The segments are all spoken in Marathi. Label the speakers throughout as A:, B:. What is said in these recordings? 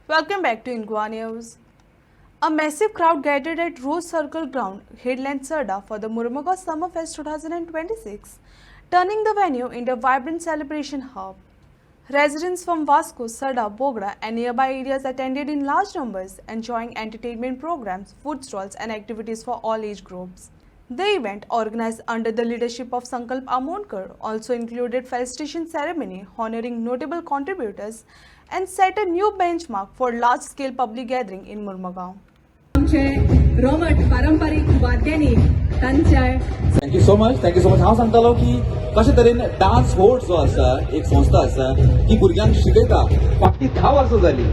A: Welcome back to Inqua News. A massive crowd gathered at Rose Circle Ground, Headland Sarda for the Murmuga Summerfest 2026, turning the venue into a vibrant celebration hub. Residents from Vasco, Sarda, Bogra and nearby areas attended in large numbers, enjoying entertainment programs, food stalls and activities for all age groups. The event, organized under the leadership of Sankalp Amonkar, also included felicitation ceremony honoring notable contributors and set a new benchmark for large-scale public gathering in Murmagaon.
B: रोमट पारंपरिक वाद्यांनी त्यांच्या
C: थँक्यू सो मच हांव सांगतालो की कशे तरेन डान्स होर्ड जो आसा एक संस्था आसा ती भुरग्यांक शिकयता फाटली 10 वर्सां जाली.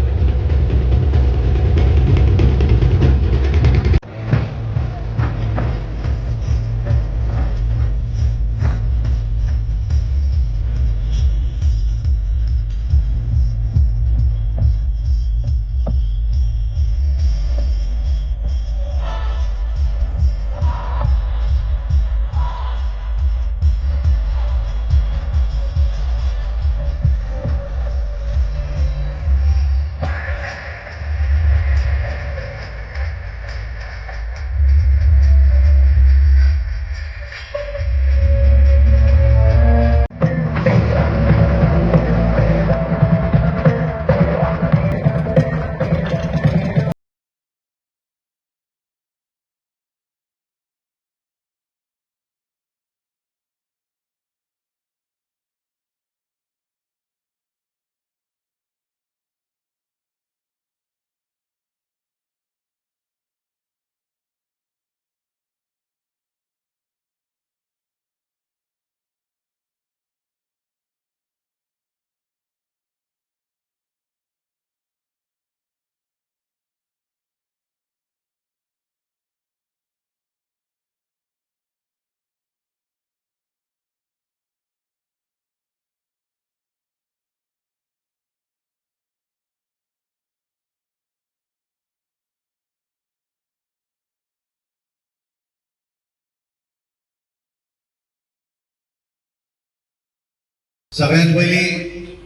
D: सगळ्यात पहिली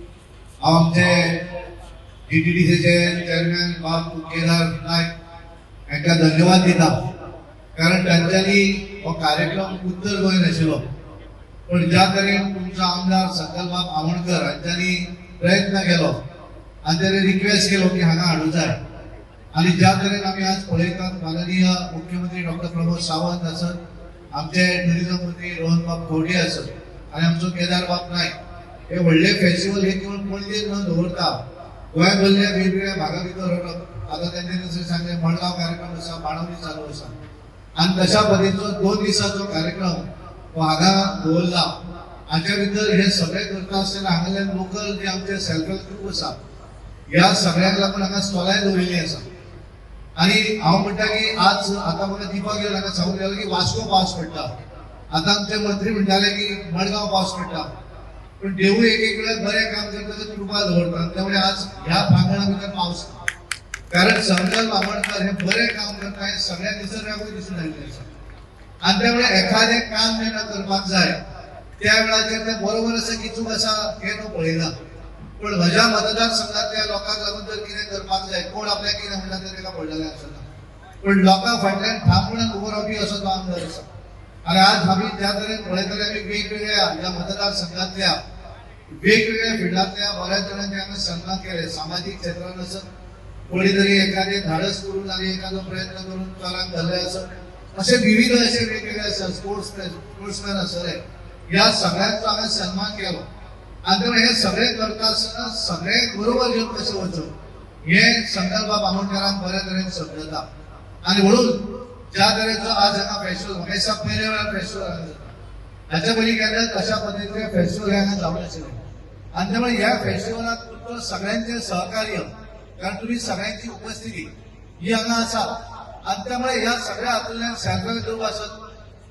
D: आमचे डीटीडीसीचे चेअरमॅन बाब केदार नायक यांना धन्यवाद दिता कारण तांच्यांनी हो कार्यक्रम उत्तर गोंय नाशिल्लो पण ज्या तरेन तुमचो आमदार संकल्प बाब आमोणकर हांच्यांनी प्रयत्न केलो आनी ताणें रिक्वेस्ट केलो की हांगा हाडूं जाय आनी ज्या तरेन आमी आज पळयतात माननीय मुख्यमंत्री डॉक्टर प्रमोद सावंत आसत आमचे टुरिझम मंत्री रोहन बाब खंवटे आसत आनी आमचो केदार बाब नायक हे व्हडले फेस्टिवल हे केवळ पणजेन न दवरता गोंय भरल्या वेगवेगळ्या भागा भितर आता त्यांनी जसं सांगले मडगाव कार्यक्रम आसा बाणवली चालू आसा आणि तशा पद्धतीचो 2 दिसाचो कार्यक्रम हांगा दवरला हाच्या भितर हे सगळे करता आसतना हांगाल्यान लोकल जे आमचे सेल्फ हेल्प ग्रुप आसा ह्या सगळ्यांक लागून हांगा स्टॉलाय दवरिल्ली आसा आणि हांव म्हणटा की आज आता म्हाका दिपक गेलो हांगा सांगून गेलो की वास्को पावस पडटा आता आमचे मंत्री म्हणटाले की मडगाव पावस पडटा पण देव एक वेळेस बरे काम करता कृपा दवरता त्यामुळे आज ह्या प्रांगणा भितर पावस कारण संकल्प आमोणकर हे बरे काम करता हे सगळ्या निसर्गाकूय दिसून आयिल्लें आसा आनी त्यामुळे एखादें काम जेन्ना करपाक जाय त्या वेळाचेर तें बरोबर आसा की चूक आसा हें तो पळयना पण म्हज्या मतदारसंघातल्या लोकांक लागून जर कितें करपाक जाय कोण आपल्याक कितें म्हणटा तें ताका पडलेलें आसना पण लोकां फाटल्यान ठामपणान उबो रावपी असो तो आमदार आसा आणि आज आम्ही ज्या तरेन पळयतले आमी वेगवेगळ्या ह्या मतदारसंघातल्या वेगवेगळ्या फिल्डातल्या बऱ्याच जणांचे हांगा सन्मान केले सामाजिक क्षेत्रात असत कोणी तरी एखादे धाडस करून आणि एखादो प्रयत्न करून चलाक धरले असत असे विविध असे वेगवेगळे असत स्पोर्ट्समॅन असले या सगळ्यांचा हांगा सन्मान केलो आणि त्यामुळे हे सगळे करता आसतना सगळे बरोबर घेऊन कशें वचप हे संकल्प बाब आमोणकरान बऱ्या तरेन समजता आणि म्हणून ज्या तरेचो आज हांगा फेस्टिवल म्हाका दिसता पयल्या वेळार फेस्टिवल हांगा जाता हाच्या पयलीं केन्ना तशा पद्दतीचे फेस्टिवल हांगा जावं नाशिल्ले आणि त्यामुळे ह्या फेस्टिवलाक तुमचो सगळ्यांचे सहकार्य कारण तुम्ही सगळ्यांची उपस्थिती ही हांगा आसा आणि त्यामुळे ह्या सगळ्या हातूंतल्यान सेल्फ हेल्प ग्रुप आसत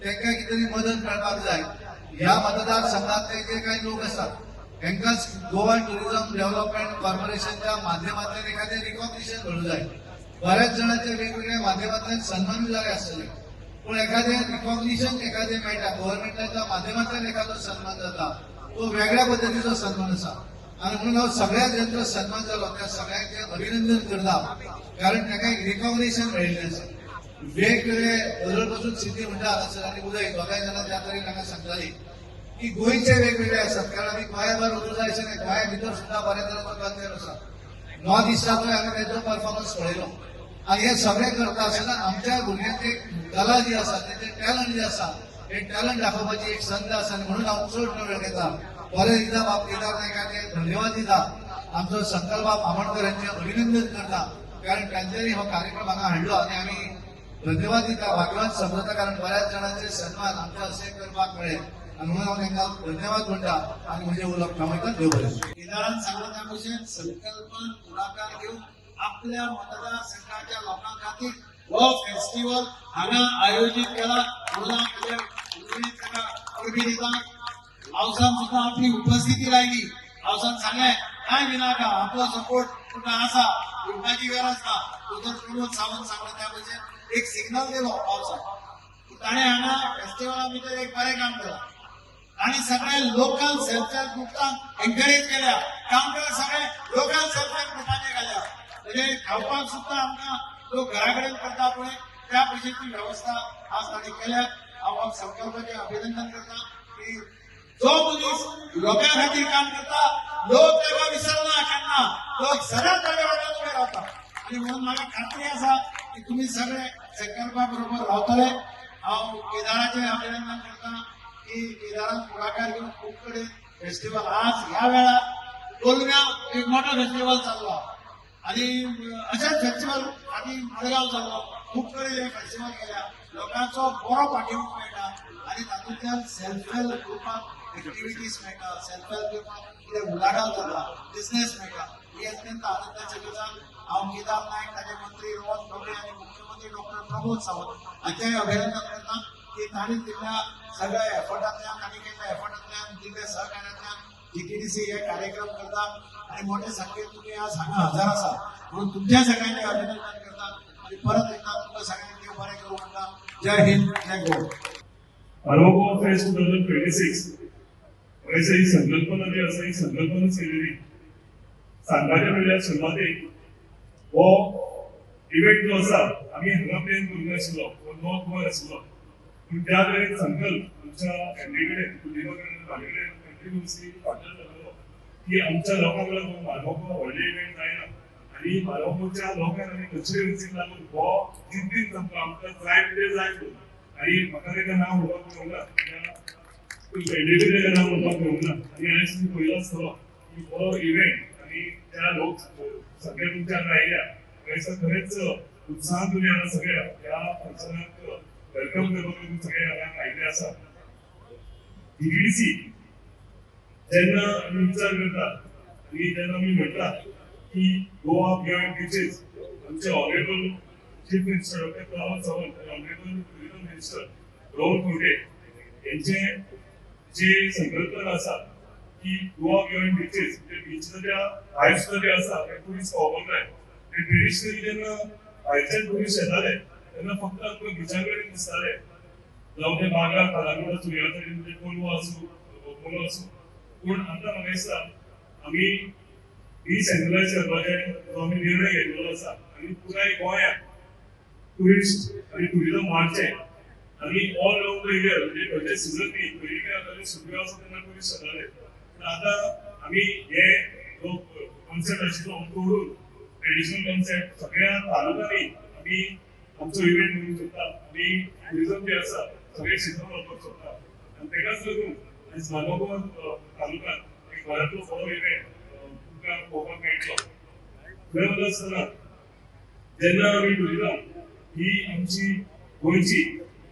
D: तांकां कितें तरी मदत मेळपाक जाय ह्या मतदारसंघातले जे काही लोक आसात तांकां गोवा टुरिझम डेव्हलपमेंट कॉर्पोरेशनच्या माध्यमांतल्यान एखादें रिकॉग्निशन मेळूं जाय बऱ्याच जणांच्या वेगवेगळ्या माध्यमांतल्यान सन्मान जाले आसतले पण एखादें रिकॉग्निशन एखादें मेळटा गव्हर्नमेंटाच्या माध्यमांतल्यान एखादो सन्मान जाता तो वेगळ्या पद्धतीचो सन्मान आसा आणि म्हणून हांव सगळ्या ज्यांचो सन्मान जालो त्या सगळ्यांचे अभिनंदन करता कारण ताका एक रिकॉग्निशन मेळिल्लें आसा. वेगवेगळे बरोबर सिद्धी म्हणटा हांगासर आनी उदय दोगांय जाणां ज्या तरेन हांगा सांगतालीं की गोंयचे वेगवेगळे आसात कारण आमी गोंया भायर उरूं जाय अशें न्हय, गोंया भितर सुद्दां बऱ्या तरेचो कल्चर आसा. नॉर्थ इस्टांतूय हांवें तेजो परफॉर्मन्स पळयलो आनी हे सगळें करता आसतना आमच्या भुरग्यांची कला जी आसा तेचे टॅलंट जे आसा हे टॅलंट दाखोवपाची एक संद आसा आनी म्हणून हांव चड वेळ घेता. परत एकदा बाब केदार नायकाचे धन्यवाद दिता. आमचो संकल्प बाब आमोणकर यांचे अभिनंदन करता कारण तांच्यांनी हो कार्यक्रम हांगा हाडलो आनी आमी धन्यवाद दिता भाग्यवान समजता कारण बऱ्याच जाणांचे सन्मान आमच्या हस्ते करपाक मेळ्ळे आणि म्हणून हांव तांकां धन्यवाद म्हणटा आनी म्हजें उलोवप थांबयता. देव बरें.
E: केदारान सांगलो त्या भशेन संकल्पान पुढाकार घेऊन आपल्या मतदारसंघाच्या लोकां खातीर हो फेस्टिवल हांगा आयोजीत केला म्हणून हांव ताका परबी दिता. हावसान सुद्दां आपली उपस्थिती लायली. हावसान सांगलें कांय भिनाका आपलो सपोर्ट तुका आसा, भिवपाची गरज ना. तो प्रमोद सावंत सांगलो त्या भशेन एक सिग्नल दिलो पावसाक. ताणें हांगा फेस्टिवला भितर एक बरें काम केलां आणि सगळे लोकल सेल्फ हेल्प ग्रुपांक एनकरेज केल्या. काउंटर सगळे लोकल सेल्फ हेल्प ग्रुपांचे घाल्या म्हणजे खावपाक सुद्दां आमकां लोक घरा कडेन करता पळय त्या भशेची व्यवस्था आज ताणें केल्या. हांव संकल्पाचें अभिनंदन करता की जो मनीस लोकां खातीर काम करता लोक तेका विसरना केन्ना, लोक सदांच ताच्या वाटेन उबे रावता आनी म्हणून म्हाका खात्री आसा की तुमी सगळे संकल्पा बरोबर रावतले. हांव केदाराचें अभिनंदन करता की केदारान पुढाकार घेऊन खूप कडेन फेस्टिवल आज ह्या वेळार कोलम्या एक मोठो फेस्टिवल चाललो आणि अशेच फेस्टिवल आनी मडगांव जाल्लो खूप कडेन हे फेस्टिवल केल्या. लोकांचो बरो पाठिंबो मेळटा आनी तातूंतल्यान सेल्फ हेल्प ग्रुपाक एक्टिविटीज मेळटा, सेल्फ हेल्प ग्रुपाक कितें उलाढाल जाता, बिझनेस मेळटा. ही अत्यंत आनंदाची गजाल. हांव केदार नायक ताचे मंत्री रोहन खंवटे आनी मुख्यमंत्री डॉक्टर प्रमोद सावंत हांचेंय अभिनंदन करता की तांणी दिल्ल्या सगळ्या एफर्टांतल्यान तांणी केल्ल्या एफर्टांतल्यान दिल्ल्या सहकार्यांतल्यान जीटीडीसी हे कार्यक्रम करता आणि मोठे संख्येन तुम्ही आज हांगा हजर आसा म्हणून तुमच्या सगळ्यांचे अभिनंदन करता आणि परत एकदा तुमकां सगळ्यांक देव बरें करूं म्हणटा. जय हिंद, जय गोवा.
F: मरोगो फेस्ट 2026 वैसे ही संकल्पना जी आसा ही संकल्पनाच केलेली. सांगपाचें म्हणल्यार सुरवातेक हो इव्हेंट जो आसा आमी हांगा प्लॅन करूंक नाशिल्लो, नॉर्थ गोवा आशिल्लो पूण त्या तरेन संकल्प आमच्या कॅन्डिडेट म्हाजे कडेन कंटिन्युअसली फाटल्यान जातालो की आमच्या लोकांक लागून मानवो व्हडले इव्हेंट जायना आनी मानवोच्या लोकांक आनी कन्स्टिट्युएन्सीक लागून हो जिद्दीन संप आमकां जाय ते जाय आनी म्हाका ताका नांव म्हणपाक मेळूंक ना, कॅन्डिडेटाचें नांव म्हणपाक मेळूंक ना आनी हांवें तुमी पळयलो आसतलो की हो इव्हेंट आनी त्या लोक सगळे तुमच्या हांगा आयल्या खंयसर खरेंच उत्साहान तुमी हांगा सगळे ह्या फंक्शनाक वेलकम करपाक तुमी सगळे हांगा आयिल्ले आसा. डीटीडीसी जेन्ना आमी विचार करता आनी जेन्ना आमी म्हणटा की गोवा बियॉन्ड बिचीस आमचे honourable chief minister doctor Pramod Sawant आनी honourable tourism minister Rohan Khaunte यांचे जे संकल्पना आसा की गोवा बियॉन्ड बिचीस म्हणजे बीचच्या भायर सुद्दां जे आसा ते ट्युरिस्ट पावोवंक जाय. ते ट्रेडिशनली जेन्ना भायरच्यान ट्युरिस्ट येताले तेन्ना फक्त आमकां बिचा कडेन दिसताले जावं ते बागा कालांगूट आसूं ह्या तरेन म्हणजे कोलवा आसूं पोलो आसूं पूण आतां म्हाका दिसता आमी डिसेंट्रलायज करपाचें जो आमी निर्णय घेतलेलो आसा आनी पुराय गोंयांत ट्युरिस्ट आनी ट्युरिझम वाडचें आनी ऑल ओवर द इयर म्हणजे खंयचे सिजन न्ही पयलीं काय जातालें सुटयो आसा तेन्ना ट्युरिस्ट येताले पूण आतां आमी हे जो कॉन्सेप्ट आशिल्लो तोडून ट्रेडिशनल कॉन्सेप्ट सगळ्या तालुक्यांनी आमी आमचो इव्हेंट करूंक सोदता आनी ट्युरिझम जे आसा सगळे क्षेत्रांत वचपाक सोदता आनी तेकाच लागून आयज मानवगांव तालुक्यांत एक बऱ्यांतलो बरो इव्हेंट तुमकां पळोवपाक मेळटलो. खरें म्हणटा आसतना जेन्ना आमी ट्युरिझम ही आमची गोंयची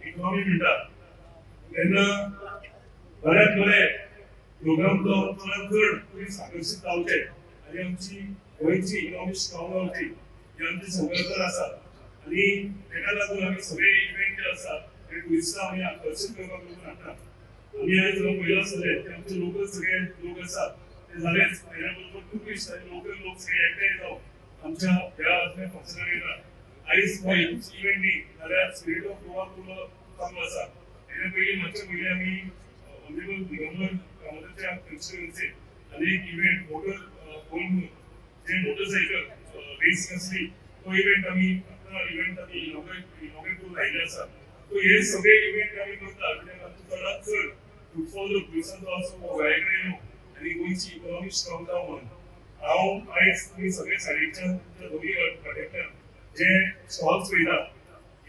F: इकॉनॉमी म्हणटा तेन्ना बऱ्यांत बरे प्रोग्राम जो चडांत चड ट्युरिस्ट आकर्शीत जावचे आनी आमची गोंयची इकॉनॉमी स्ट्रॉंग जावची ही आमची संकल्पना आसा आनी तेका लागून आमी सगळे इव्हेंट जे आसा ते ट्युरिस्टांक आमी आकर्शीत करपाक लागून हाडटा. आमी आयज पयलो आसतले की आमचे लोकल सगळे लोक आसा ते जालेच तेच्या बरोबर ट्युरिस्ट आनी लोकल लोक सगळे एकठांय जावन आमच्या ह्या फंक्शनाक येतात. आयज हो एकूच इव्हेंट न्ही जाल्यार स्पिरीट ऑफ गोवा तुलो चांगलो आसा. तेच्या पयलीं मातशें पयलीं आमी ऑनरेबल दिगंबर कामताच्या कन्स्टिट्युएन्सीन आणि एक इव्हेंट मोटर बोल म्हणून जे मोटरसायकल रेस असली तो इव्हेंट आम्ही इनॉग्रेट करून राहिले आसा. सो हे सगळे इव्हेंट आम्ही करता कित्याक आमचो चडांत चड फुटफॉल दिवसांचो असो गोंया कडेन आनी गोंयची इकॉनॉमी स्ट्रॉंग जावं म्हणून हांव आयज तुमी सगळे सायडीच्यान तुमच्या दोनी वाटेंतल्यान जे स्टॉल्स पळयता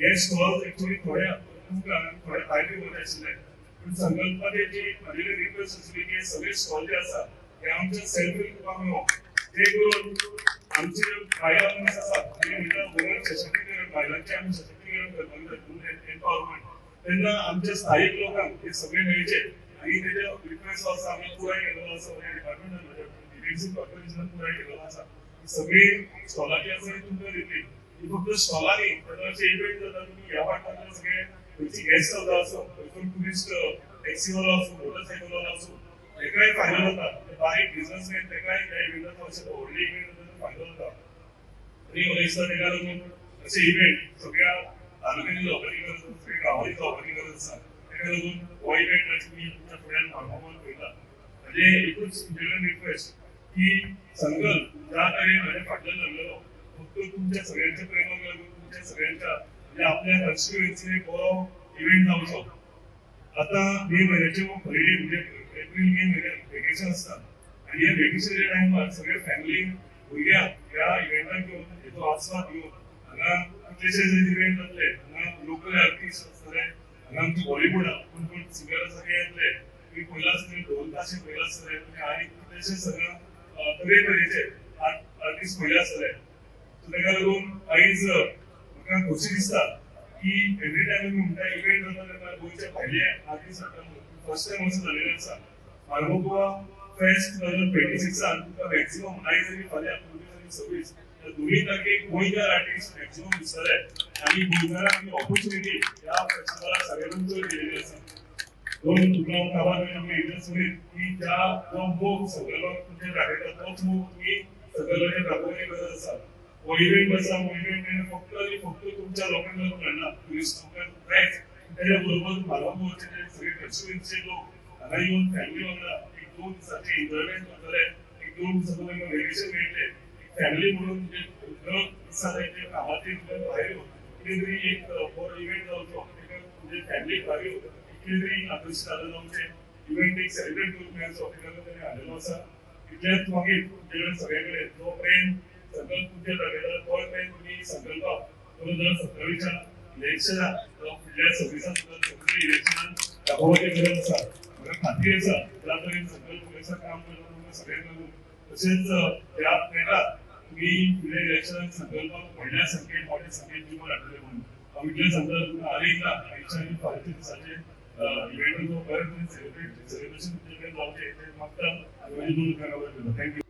F: हे स्टॉल्स एक्चुअली थोडे तुमकां थोडे भायर वयता आशिल्ले पूण संकल्पाचे जी म्हाजी रिक्वेस्ट आशिल्ली की सगळे स्टॉल जे आसा हे आमचे सेल्फ हेल्प मेळो जे करून आमचे बायलां मनीस आसात म्हणजे म्हणटा वुमन सशक्तीकरण बायलांचे आमी सशक्तीकरण करपाक एम्पावरमेंट तेन्ना आमच्या स्थायीक लोकांक हे सगळे मेळचे आनी तेजे रिक्वेस्ट आसा आमी पुराय केलेलो आसा डिपार्टमेंटान डिटेल्स कॉर्पोरेशनान पुराय केलेलो आसा सगळी स्टॉलां जी आसा ती तुमकां दितली ही फक्त स्टॉलांनी अशे इव्हेंट जाता तुमी ह्या वाठारांतले सगळे खंयची गेस्ट जाता आसूं खंयचो ट्युरिस्ट टॅक्सीवालो आसूं मोटरसायकलवालो आसूं तेकाय फायदो जाता बारीक बिझनेसमॅन तेकाय ह्या इव्हेंटाचो अशे व्हडले इव्हेंट जाता फायदो जाता आनी म्हाका दिसता तेका लागून अशे इव्हेंट सगळ्या तालुक्यांनी जावपाची गरज आसा सगळ्या गांवांनी जावपाची गरज आसा तेका लागून हो इव्हेंट आज तुमी तुमच्या फुड्यान मागोवन पळयता म्हणजे एकूच तुमचे रिक्वेस्ट की संकल्प ज्या तरेन हाजे फाटल्यान जाल्लो फक्त तुमच्या सगळ्यांच्या प्रेमाक लागून तुमच्या सगळ्यांच्या म्हणजे आपल्या कॉन्स्टिट्युएन्सीन बरो इव्हेंट जावचो. आता मे महिन्याचे हॉलिडे म्हणजे एप्रिल मे महिन्यात वेकेशन आसता आनी ह्या वेकेशनच्या टायमार सगळे फॅमिली भुरग्यांक ह्या इव्हेंटाक घेवन हेचो आस्वाद घेवन हांगा कितलेशेच इव्हेंट जातले हांगा लोकल आर्टिस्ट आसतले हांगा आमचे बॉलिवूड कोण कोण सिंगर आसा ते येतले तुमी पयला आसतले ढोल ताशे पयला आसतले आनी कितलेशेच हांगा तरेतरेचे आर्टिस्ट पयले आसतले सो तेका लागून आयज म्हाका खोशी दिसता की एवरी टायम आमी म्हणटा इव्हेंट जाता तेन्ना गोंयचे भायले आर्टिस्ट हाडटा फर्स्ट टायम असो जाल्लेले आसा मार्गो गोवा फेस्ट 2026 तुमकां मॅक्सिमम आयज आनी फाल्यां 26 त्या दोनूय तारखेक गोंयकार आर्टिस्ट मॅक्सिमम दिसतले आनी गोंयकारांक ऑपॉर्च्युनिटी ह्या फेस्टिवलाक सगळ्यांत चड दिलेली आसा. दोन तुका काबार आमी इतलेंच म्हणीत की ज्या जो मोग सगळ्यांक तुमचे दाखयता तोच मोग तुमी सगळ्यांचे दाखोवपाची गरज आसा. हो इव्हेंट आसा हो इव्हेंट फक्त आनी फक्त तुमच्या लोकांक लागून घडना ट्युरिस्ट लोकांक जायच तेच्या बरोबर म्हारगाचे जे सगळे कॉन्स्टिट्युएन्सीचे लोक हांगा येवन फॅमिली वांगडा एक 2 दिसांचे एन्जॉयमेंट करतले एक 2 दिसांचो तांकां वेकेशन मेळटलें फॅमिली म्हणून म्हणजे दर दिसा ते कामाचे भायर येवन कितें तरी एक बरो इव्हेंट जावचो म्हणजे फॅमिली भायर येवन कितें तरी आकर्शीत जालें जावचें इव्हेंट एक सेलिब्रेट करून मेळचो तेका लागून ताणें हाडलेलो आसा. इतलेंच मागीर तुमचे कडेन सगळे कडेन जो प्रेम संकल्प तुमचे दाखयता तो प्रेम तुमी संकल्पाक 2027च्या इलेक्शनाक फुडल्या 26 सुद्दां सगळे इलेक्शनाक दाखोवपाची गरज आसा. म्हाका खात्री आसा ज्या तरेन संकल्प वर्सा काम करता तुमकां सगळ्यांक लागून तशेंच ह्या प्लेटार तुमी फुडल्या इलेक्शनाक संकल्पाक व्हडल्या संख्येन मोठ्या संख्येन जिखून हाडटले म्हणून हांव इतलें सांगता तुमकां आनी एकदां आयच्या आनी फाल्याच्या दिसाचे इव्हेंटाचो बरे तरेन सेलिब्रेशन तुमचे कडेन जावचें हें मागता आनी म्हाजी दोन कागावर करता. थँक्यू.